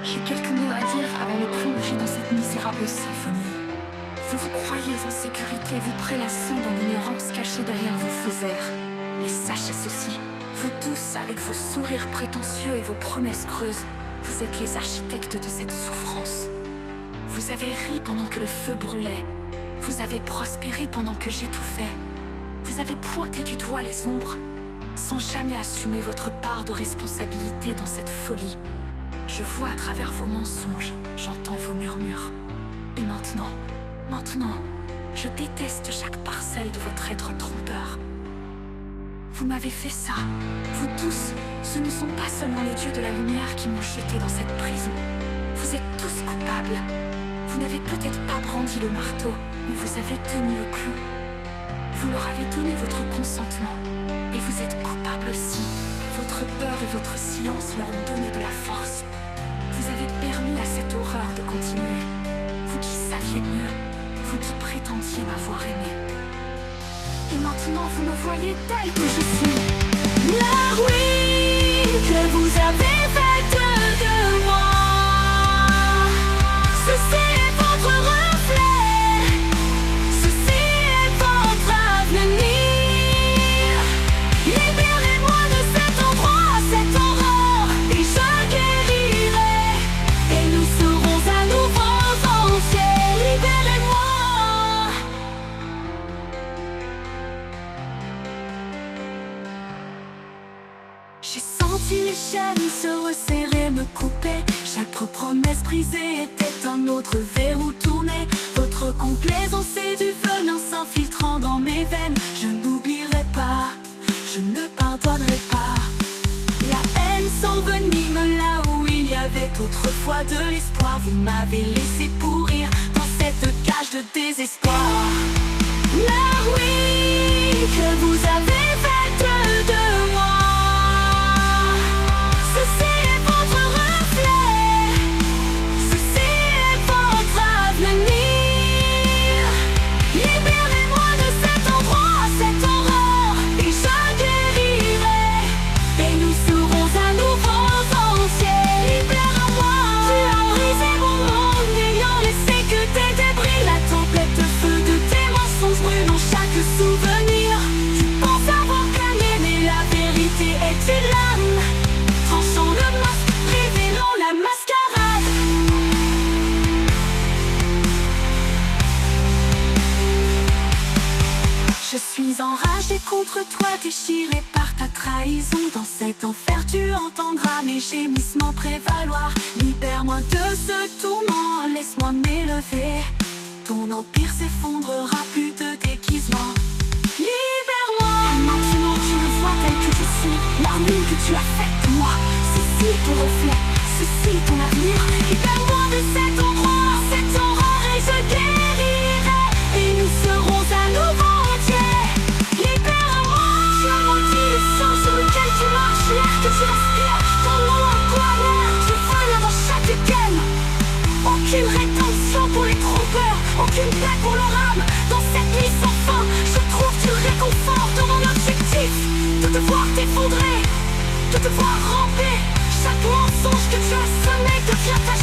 J'ai quelques mots à dire avant de plonger dans cette misérable symphonie. Vous vous croyez en sécurité, vous prélassant dans l'ignorance cachée derrière vos faux airs. Et sachez ceci, vous tous, avec vos sourires prétentieux et vos promesses creuses, vous êtes les architectes de cette souffrance. Vous avez ri pendant que le feu brûlait. Vous avez prospéré pendant que j'étouffais. Vous avez pointé du doigt les ombres, sans jamais assumer votre part de responsabilité dans cette folie. Je vois à travers vos mensonges, j'entends vos murmures. Et maintenant, je déteste chaque parcelle de votre être trompeur. Vous m'avez fait ça, vous tous, ce ne sont pas seulement les dieux de la lumière qui m'ont jeté dans cette prison. Vous êtes tous coupables. Vous n'avez peut-être pas brandi le marteau, mais vous avez tenu le clou. Vous leur avez donné votre consentement, et vous êtes coupables aussi. Votre peur et votre silence leur ont donné de la force. Vous avez permis à cette horreur de continuer. Vous qui saviez mieux, vous qui prétendiez m'avoir aimé. Et maintenant vous me voyez tel que je suis. La ruine que vous avez faite de moi, ceci est votre reflet, ceci est votre avenir. Libérez-moi de cet endroit, cette horreur, et je guérirai, et nous serons à nouveau entiers. Libérez-moi. J'ai senti les chaînes se resserrer, me couper. Chaque promesse brisée était un autre verrou tourné. Votre complaisance et du venin s'infiltrant dans mes veines. Je n'oublierai pas, je ne pardonnerai pas. La haine s'envenime là où il y avait autrefois de l'espoir. Vous m'avez laissé pourrir dans cette cage de désespoir. La ruine que vous avez faite de moi, ceci est votre reflet, ceci est votre avenir. Libérez-moi de cet endroit, cette horreur, et je guérirai, et nous serons à nouveau entiers. Libère-moi. Tu as brisé mon monde, n'ayant laissé que des débris. La tempête de feu de tes mensonges brûlant chaque souvenir. Tu penses avoir gagné, mais la vérité est une lame, tranchant le masque, révélant la mascarade. Je suis enragé contre toi, déchiré par ta trahison. Dans cet enfer tu entendras mes gémissements prévaloir. Libère-moi de ce tourment, laisse-moi m'élever. Ton empire s'effondrera, plus de déguisement. Libère-moi. Maintenant tu me vois tel que je suis, l'armure que tu as faite de moi. Ceci est ton reflet, ceci est ton avenir. Libère-moi de cet endroit, cette horreur, et je guérirai, et nous serons à nouveau entiers. Libère-moi. Tu as menti le sang sur lequel tu marches, l'air que tu respires, ton nom en toi l'air. Je veux dans chaque gaine. Aucune rédemption pour les trompeurs, aucune paix pour leur âme. Dans cette nuit sans fin, je trouve du réconfort dans mon objectif de te voir t'effondrer, de te voir ramper. Chaque mensonge que tu as semé devient ta